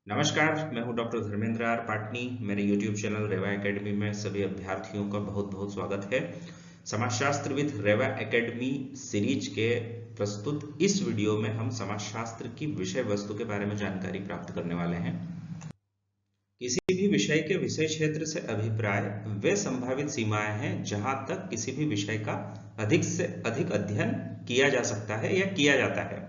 नमस्कार, मैं हूं डॉक्टर धर्मेंद्र आर पाटनी। मेरे YouTube चैनल रेवा एकेडमी में सभी अभ्यर्थियों का बहुत बहुत स्वागत है। समाजशास्त्र विद रेवा एकेडमी सीरीज के प्रस्तुत इस वीडियो में हम समाजशास्त्र की विषय वस्तु के बारे में जानकारी प्राप्त करने वाले हैं। किसी भी विषय के विषय क्षेत्र से अभिप्राय वे संभावित सीमाएं हैं जहां तक किसी भी विषय का अधिक से अधिक अध्ययन किया जा सकता है या किया जाता है।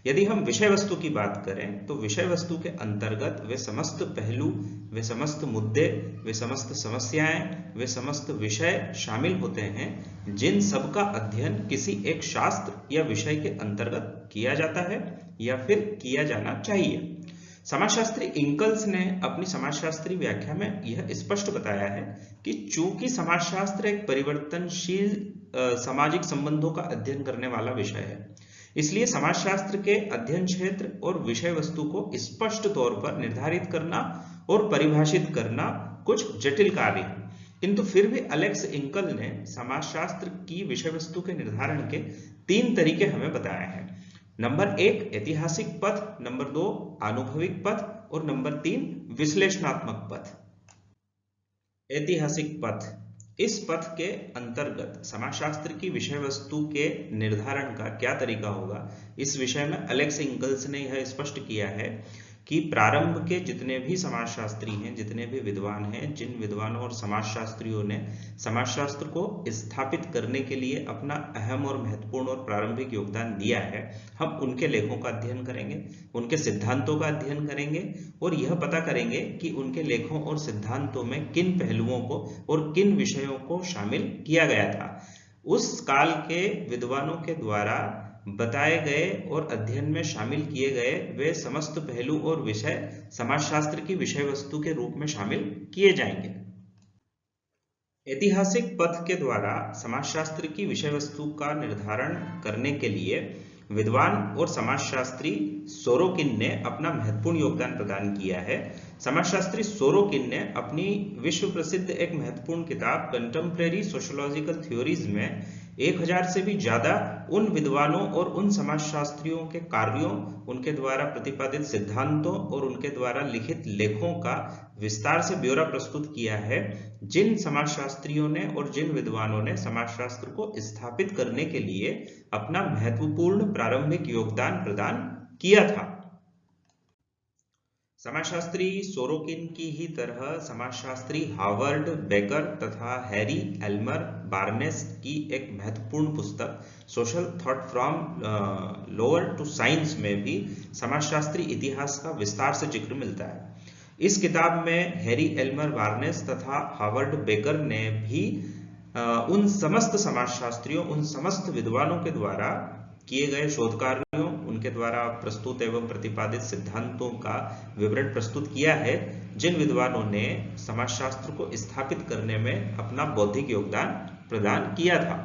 यदि हम विषय वस्तु की बात करें तो विषय वस्तु के अंतर्गत वे समस्त पहलू, वे समस्त मुद्दे, वे समस्त समस्याएं, वे समस्त विषय शामिल होते हैं जिन सबका अध्ययन किसी एक शास्त्र या विषय के अंतर्गत किया जाता है या फिर किया जाना चाहिए। समाजशास्त्री इंकल्स ने अपनी समाजशास्त्री व्याख्या में यह स्पष्ट बताया है कि चूंकि समाजशास्त्र एक परिवर्तनशील सामाजिक संबंधों का अध्ययन करने वाला विषय है, इसलिए समाजशास्त्र के अध्ययन क्षेत्र और विषय वस्तु को स्पष्ट तौर पर निर्धारित करना और परिभाषित करना कुछ जटिल कार्य है। किंतु फिर भी अलेक्स इंकल ने समाजशास्त्र की विषय वस्तु के निर्धारण के 3 तरीके हमें बताए हैं। नंबर 1 ऐतिहासिक पथ, नंबर 2 आनुभविक पथ और नंबर 3 विश्लेषणात्मक पथ। ऐतिहासिक पथ, इस पथ के अंतर्गत समाजशास्त्र की विषय वस्तु के निर्धारण का क्या तरीका होगा, इस विषय में अलेक्स इंकल्स ने यह स्पष्ट किया है कि प्रारंभ के जितने भी समाजशास्त्री हैं, जितने भी विद्वान हैं, जिन विद्वानों और समाजशास्त्रियों ने समाजशास्त्र को स्थापित करने के लिए अपना अहम और महत्वपूर्ण और प्रारंभिक योगदान दिया है, हम उनके लेखों का अध्ययन करेंगे, उनके सिद्धांतों का अध्ययन करेंगे और यह पता करेंगे कि उनके लेखों और सिद्धांतों में किन पहलुओं को और किन विषयों को शामिल किया गया था। उस काल के विद्वानों के द्वारा बताए गए और अध्ययन में शामिल किए गए वे समस्त पहलू और विषय समाजशास्त्र की विषय वस्तु के रूप में शामिल किए जाएंगे। ऐतिहासिक पथ के द्वारा समाजशास्त्र की विषय वस्तु का निर्धारण करने के लिए विद्वान और समाजशास्त्री सोरोकिन ने अपना महत्वपूर्ण योगदान प्रदान किया है। समाजशास्त्री सोरोकिन ने अपनी विश्व प्रसिद्ध एक महत्वपूर्ण किताब कंटेम्परेरी सोशियोलॉजिकल थ्योरीज में 1000 से भी ज्यादा उन विद्वानों और उन समाजशास्त्रियों के कार्यों, उनके द्वारा प्रतिपादित सिद्धांतों और उनके द्वारा लिखित लेखों का विस्तार से ब्यौरा प्रस्तुत किया है, जिन समाजशास्त्रियों ने और जिन विद्वानों ने समाजशास्त्र को स्थापित करने के लिए अपना महत्वपूर्ण प्रारंभिक योगदान प्रदान किया था। समाजशास्त्री सोरोकिन की ही तरह समाजशास्त्री हार्वर्ड बेकर तथा हैरी एल्मर बार्नेस की एक महत्वपूर्ण पुस्तक social thought from lore to science में भी समाजशास्त्री इतिहास का विस्तार से जिक्र मिलता है। इस किताब में हैरी एल्मर बार्नेस तथा हार्वर्ड बेकर ने भी उन समस्त समाजशास्त्रियों, उन समस्त विद्वानों के द्वारा किए गए शोध कार्यों, उनके द्वारा प्रस्तुत एवं प्रतिपादित सिद्धांतों का विवरण प्रस्तुत किया है, जिन विद्वानों ने समाजशास्त्र को स्थापित करने में अपना बौद्धिक योगदान प्रदान किया था।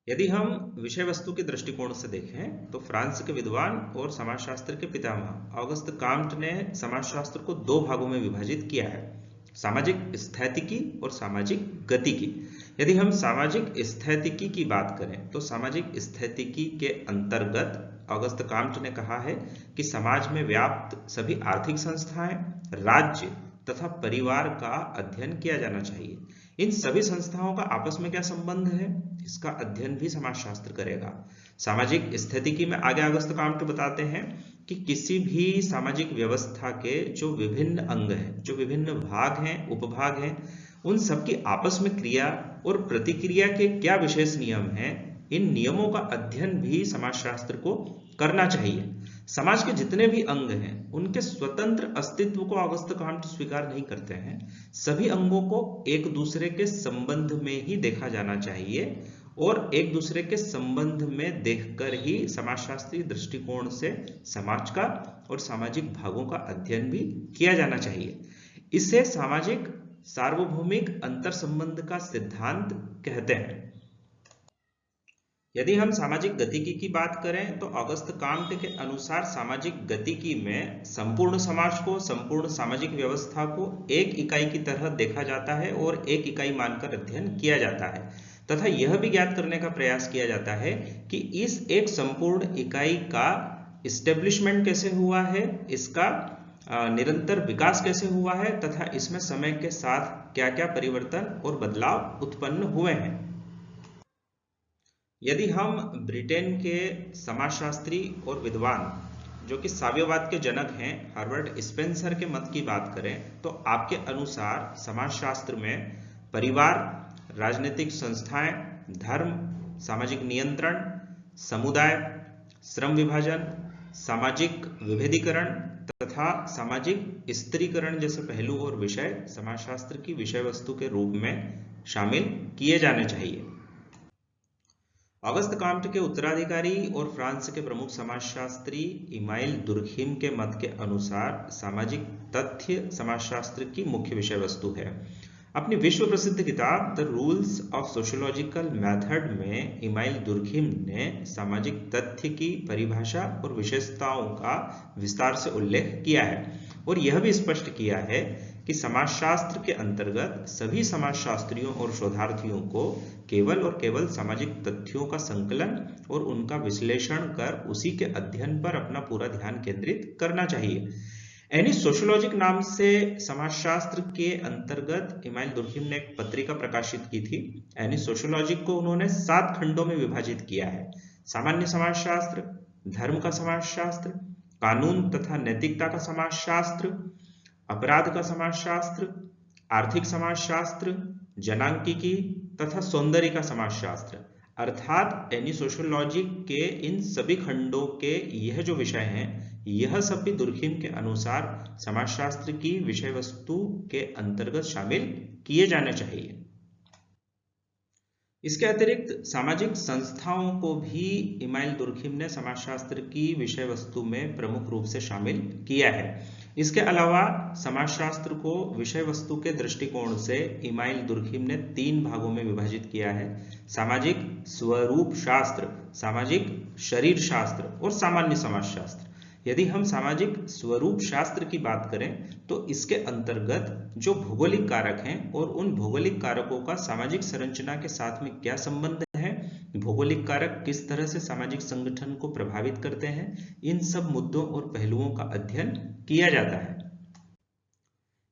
यदि हम विषय वस्तु के दृष्टिकोण से देखें तो फ्रांस के विद्वान और समाजशास्त्र के पितामह ऑगस्ट काम्ट ने समाजशास्त्र को 2 भागों में विभाजित किया है, सामाजिक स्थैतिकी और सामाजिक गतिकी। यदि हम सामाजिक स्थैतिकी की बात करें तो सामाजिक स्थैतिकी के अंतर्गत ऑगस्ट काम्ट ने कहा है कि समाज में व्याप्त सभी आर्थिक संस्थाएं, राज्य तथा परिवार का अध्ययन किया जाना चाहिए। इन सभी संस्थाओं का आपस में क्या संबंध है, इसका अध्ययन भी समाजशास्त्र करेगा। सामाजिक स्थितिकी में आगे ऑगस्ट काम्ट बताते हैं कि किसी भी सामाजिक व्यवस्था के जो विभिन्न अंग हैं, जो विभिन्न भाग हैं, उपभाग हैं, उन सबकी आपस में क्रिया और प्रतिक्रिया के क्या विशेष नियम हैं, इन नियमों का अध्ययन भी समाजशास्त्र को करना चाहिए। समाज के जितने भी अंग हैं उनके स्वतंत्र अस्तित्व को ऑगस्ट काम्ट स्वीकार नहीं करते हैं। सभी अंगों को एक दूसरे के संबंध में ही देखा जाना चाहिए और एक दूसरे के संबंध में देखकर ही समाजशास्त्रीय दृष्टिकोण से समाज का और सामाजिक भागों का अध्ययन भी किया जाना चाहिए। इसे सामाजिक सार्वभौमिक अंतर संबंध का सिद्धांत कहते हैं। यदि हम सामाजिक गतिकी की बात करें तो ऑगस्ट काम्ट के अनुसार सामाजिक गतिकी में संपूर्ण समाज को, संपूर्ण सामाजिक व्यवस्था को एक इकाई की तरह देखा जाता है और एक इकाई मानकर अध्ययन किया जाता है तथा यह भी ज्ञात करने का प्रयास किया जाता है कि इस एक संपूर्ण इकाई का इस्टेब्लिशमेंट कैसे हुआ है, इसका निरंतर विकास कैसे हुआ है तथा इसमें समय के साथ क्या क्या परिवर्तन और बदलाव उत्पन्न हुए हैं। यदि हम ब्रिटेन के समाजशास्त्री और विद्वान जो कि साम्यवाद के जनक हैं हार्वर्ड स्पेंसर के मत की बात करें तो आपके अनुसार समाजशास्त्र में परिवार, राजनीतिक संस्थाएं, धर्म, सामाजिक नियंत्रण, समुदाय, श्रम विभाजन, सामाजिक विभेदीकरण तथा सामाजिक स्त्रीकरण जैसे पहलू और विषय समाजशास्त्र की विषय वस्तु के रूप में शामिल किए जाने चाहिए। ऑगस्ट कॉम्टे के उत्तराधिकारी और फ्रांस के प्रमुख समाजशास्त्री इमाइल दुर्खिम के मत के अनुसार सामाजिक तथ्य समाजशास्त्र की मुख्य विषय वस्तु है। अपनी विश्व प्रसिद्ध किताब the rules of sociological method में इमाइल दुर्खिम ने सामाजिक तथ्य की परिभाषा और विशेषताओं का विस्तार से उल्लेख किया है और यह भी स्पष्ट किया है कि समाजशास्त्र के अंतर्गत सभी समाजशास्त्रियों और शोधार्थियों को केवल और केवल सामाजिक तथ्यों का संकलन और उनका विश्लेषण कर उसी के अध्ययन पर अपना पूरा ध्यान केंद्रित करना चाहिए। एनी सोशियोलॉजिक नाम से समाजशास्त्र के अंतर्गत इमाइल दुर्खिम ने एक पत्रिका प्रकाशित की थी। एनी सोशियोलॉजिक को उन्होंने 7 खंडों में विभाजित किया है। सामान्य समाजशास्त्र, धर्म का समाजशास्त्र, कानून तथा नैतिकता का समाजशास्त्र, अपराध का समाजशास्त्र, आर्थिक समाजशास्त्र, जनांकिकी तथा सौंदर्य का समाजशास्त्र। अर्थात एनी सोशियोलॉजी के इन सभी खंडों के यह जो विषय हैं यह सब भी दुर्खिम के अनुसार समाजशास्त्र की विषय वस्तु के अंतर्गत शामिल किए जाने चाहिए। इसके अतिरिक्त सामाजिक संस्थाओं को भी इमाइल दुर्खिम ने समाजशास्त्र की विषय वस्तु में प्रमुख रूप से शामिल किया है। इसके अलावा समाजशास्त्र को विषय वस्तु के दृष्टिकोण से इमाइल दुर्खिम ने 3 भागों में विभाजित किया है: सामाजिक स्वरूप शास्त्र, सामाजिक शरीर शास्त्र और सामान्य समाजशास्त्र। यदि हम सामाजिक स्वरूप शास्त्र की बात करें तो इसके अंतर्गत जो भौगोलिक कारक हैं और उन भौगोलिक कारकों का सामाजिक संरचना के साथ में क्या संबंध है, भौगोलिक कारक किस तरह से सामाजिक संगठन को प्रभावित करते हैं, इन सब मुद्दों और पहलुओं का अध्ययन किया जाता है।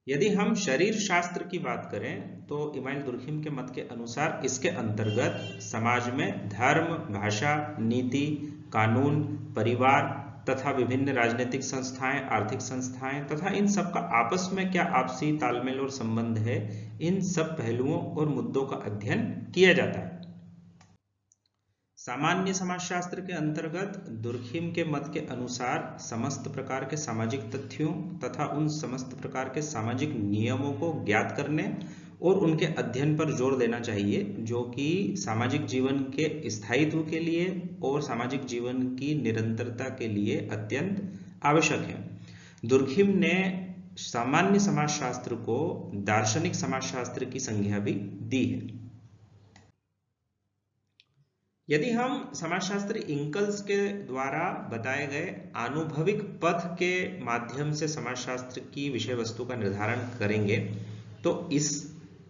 यदि हम शरीर शास्त्र की बात करें तो इमाइल दुर्खिम के मत के अनुसार इसके अंतर्गत समाज में धर्म, भाषा, नीति, कानून, परिवार तथा विभिन्न राजनीतिक संस्थाएं, आर्थिक संस्थाएं तथा इन सब का आपस में क्या आपसी तालमेल और संबंध है, इन सब पहलुओं और मुद्दों का अध्ययन किया जाता है। सामान्य समाजशास्त्र के अंतर्गत दुर्खिम के मत के अनुसार समस्त प्रकार के सामाजिक तथ्यों तथा उन समस्त प्रकार के सामाजिक नियमों को ज्ञात करने और उनके अध्ययन पर जोर देना चाहिए जो कि सामाजिक जीवन के स्थायित्व के लिए और सामाजिक जीवन की निरंतरता के लिए अत्यंत आवश्यक है। दुर्खिम ने सामान्य समाजशास्त्र को दार्शनिक समाजशास्त्र की संज्ञा भी दी है। यदि हम समाजशास्त्री इंकल्स के द्वारा बताए गए आनुभविक पथ के माध्यम से समाजशास्त्र की विषय वस्तु का निर्धारण करेंगे तो इस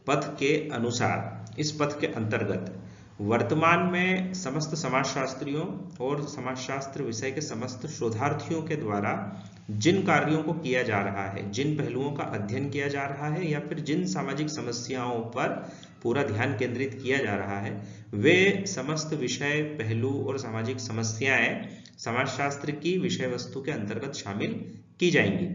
पथ के अनुसार, इस पथ के अंतर्गत वर्तमान में समस्त समाजशास्त्रियों और समाजशास्त्र विषय के समस्त शोधार्थियों के द्वारा जिन कार्यों को किया जा रहा है, जिन पहलुओं का अध्ययन किया जा रहा है या फिर जिन सामाजिक समस्याओं पर पूरा ध्यान केंद्रित किया जा रहा है, वे समस्त विषय, पहलू और सामाजिक समस्याएं समाजशास्त्र की विषय वस्तु के अंतर्गत शामिल की जाएंगी।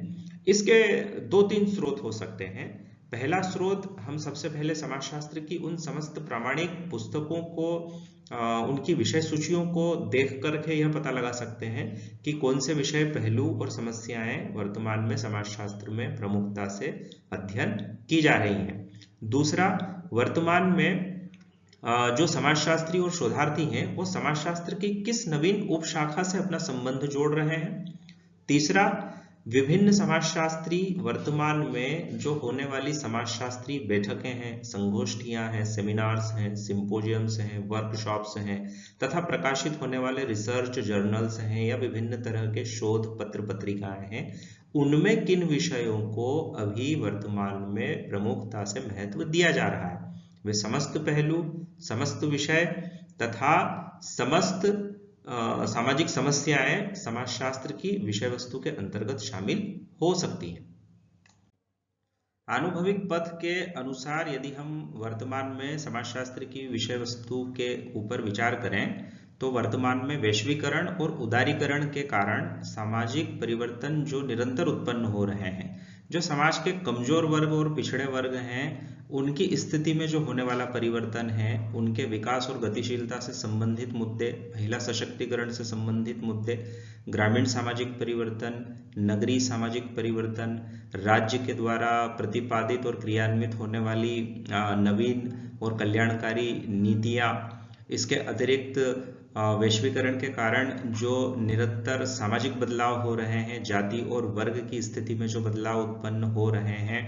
इसके 2-3 स्रोत हो सकते हैं। पहला स्रोत, हम सबसे पहले समाजशास्त्र की उन समस्त प्रामाणिक पुस्तकों को, उनकी विषय सूचियों को देख करके यह पता लगा सकते हैं कि कौन से विषय, पहलू और समस्याएं वर्तमान में समाजशास्त्र में प्रमुखता से अध्ययन की जा रही हैं। दूसरा, वर्तमान में जो समाजशास्त्री और शोधार्थी हैं वो समाजशास्त्र की किस नवीन उपशाखा से अपना संबंध जोड़ रहे हैं। तीसरा, विभिन्न समाजशास्त्री वर्तमान में जो होने वाली समाजशास्त्री बैठकें हैं, संगोष्ठियां हैं, सेमिनार्स हैं, सिंपोजियम्स हैं, वर्कशॉप्स हैं तथा प्रकाशित होने वाले रिसर्च जर्नल्स हैं या विभिन्न तरह के शोध पत्र पत्रिकाएं हैं, उनमें किन विषयों को अभी वर्तमान में प्रमुखता से महत्व दिया जा रहा है। वे समस्त पहलू, समस्त विषय तथा समस्त सामाजिक समस्याएं समाजशास्त्र की विषय वस्तु के अंतर्गत शामिल हो सकती हैं। आनुभविक पथ के अनुसार यदि हम वर्तमान में समाजशास्त्र की विषय वस्तु के ऊपर विचार करें तो वर्तमान में वैश्वीकरण और उदारीकरण के कारण सामाजिक परिवर्तन जो निरंतर उत्पन्न हो रहे हैं, जो समाज के कमजोर वर्ग और पिछड़े वर्ग हैं उनकी स्थिति में जो होने वाला परिवर्तन है, उनके विकास और गतिशीलता से संबंधित मुद्दे, महिला सशक्तिकरण से संबंधित मुद्दे, ग्रामीण सामाजिक परिवर्तन, नगरीय सामाजिक परिवर्तन, राज्य के द्वारा प्रतिपादित और क्रियान्वित होने वाली नवीन और कल्याणकारी नीतियां, इसके अतिरिक्त वैश्वीकरण के कारण जो निरंतर सामाजिक बदलाव हो रहे हैं, जाति और वर्ग की स्थिति में जो बदलाव उत्पन्न हो रहे हैं,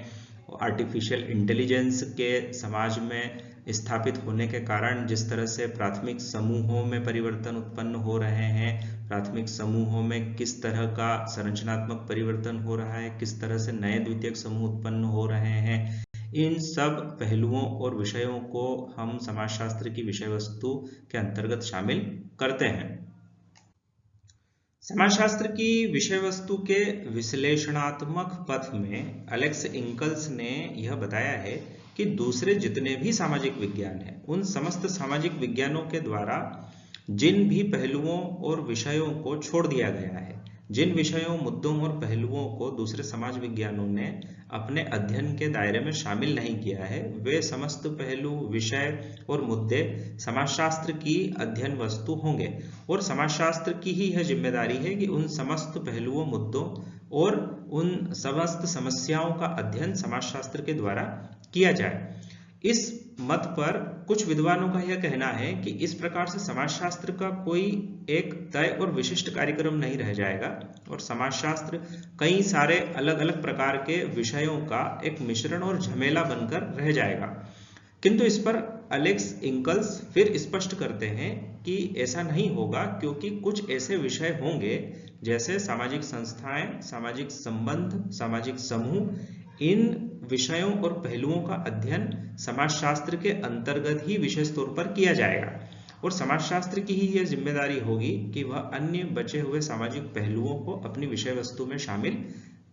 आर्टिफिशियल इंटेलिजेंस के समाज में स्थापित होने के कारण जिस तरह से प्राथमिक समूहों में परिवर्तन उत्पन्न हो रहे हैं, प्राथमिक समूहों में किस तरह का संरचनात्मक परिवर्तन हो रहा है, किस तरह से नए द्वितीयक समूह उत्पन्न हो रहे हैं, इन सब पहलुओं और विषयों को हम समाजशास्त्र की विषय वस्तु के अंतर्गत शामिल करते हैं। समाजशास्त्र की विषय वस्तु के विश्लेषणात्मक पथ में एलेक्स इंकल्स ने यह बताया है कि दूसरे जितने भी सामाजिक विज्ञान हैं, उन समस्त सामाजिक विज्ञानों के द्वारा जिन भी पहलुओं और विषयों को छोड़ दिया गया है, जिन विषयों, मुद्दों और पहलुओं को दूसरे समाज विज्ञानों ने अपने अध्ययन के दायरे में शामिल नहीं किया है, वे समस्त पहलू, विषय और मुद्दे समाजशास्त्र की अध्ययन वस्तु होंगे और समाजशास्त्र की ही यह जिम्मेदारी है कि उन समस्त पहलुओं, मुद्दों और उन समस्त समस्याओं का अध्ययन समाजशास्त्र के द्वारा किया जाए। इस मत पर कुछ विद्वानों का यह कहना है कि इस प्रकार से समाजशास्त्र का कोई एक तय और विशिष्ट कार्यक्रम नहीं रह जाएगा और समाजशास्त्र कई सारे अलग अलग प्रकार के विषयों का एक मिश्रण और झमेला बनकर रह जाएगा। किंतु इस पर एलेक्स इंकल्स फिर स्पष्ट करते हैं कि ऐसा नहीं होगा, क्योंकि कुछ ऐसे विषय होंगे जैसे सामाजिक संस्थाएं, सामाजिक संबंध, सामाजिक समूह, इन विषयों और पहलुओं का अध्ययन समाजशास्त्र के अंतर्गत ही विशेष तौर पर किया जाएगा और समाजशास्त्र की ही यह जिम्मेदारी होगी कि वह अन्य बचे हुए सामाजिक पहलुओं को अपनी विषय वस्तु में शामिल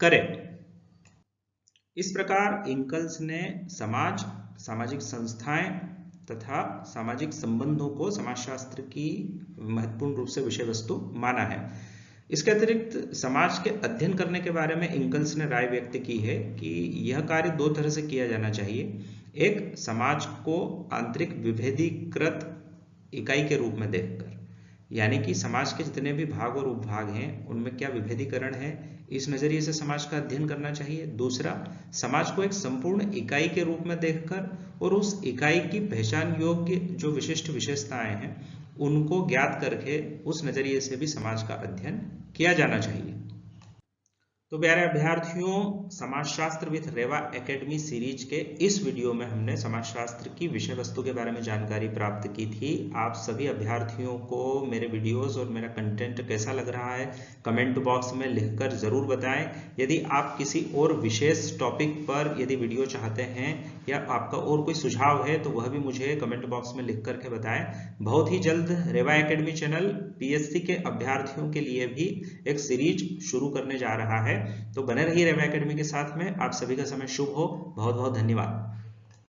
करे। इस प्रकार इंकल्स ने समाज, सामाजिक संस्थाएं तथा सामाजिक संबंधों को समाजशास्त्र की महत्वपूर्ण रूप से विषय वस्तु माना है। इसके अतिरिक्त समाज के अध्ययन करने के बारे में इंकल्स ने राय व्यक्त की है कि यह कार्य दो तरह से किया जाना चाहिए। एक, समाज को आंतरिक विभेदीकृत इकाई के रूप में देखकर, यानी कि समाज के जितने भी भाग और उपभाग हैं उनमें क्या विभेदीकरण है, इस नजरिए से समाज का अध्ययन करना चाहिए। दूसरा, समाज को एक संपूर्ण इकाई के रूप में देखकर और उस इकाई की पहचान योग्य जो विशिष्ट विशेषताएं हैं उनको ज्ञात करके उस नजरिए से भी समाज का अध्ययन किया जाना चाहिए। तो प्यारे अभ्यर्थियों, समाजशास्त्र विद रेवा एकेडमी सीरीज के इस वीडियो में हमने समाजशास्त्र की विषय वस्तु के बारे में जानकारी प्राप्त की थी। आप सभी अभ्यर्थियों को मेरे वीडियोस और मेरा कंटेंट कैसा लग रहा है कमेंट बॉक्स में लिखकर जरूर बताएं। यदि आप किसी और विशेष टॉपिक पर यदि वीडियो चाहते हैं या आपका और कोई सुझाव है तो वह भी मुझे कमेंट बॉक्स में लिख करके बताएं। बहुत ही जल्द रेवा एकेडमी चैनल पीएससी के अभ्यर्थियों के लिए भी एक सीरीज शुरू करने जा रहा है, तो बने रहिए रेवा एकेडमी के साथ में। आप सभी का समय शुभ हो। बहुत बहुत धन्यवाद।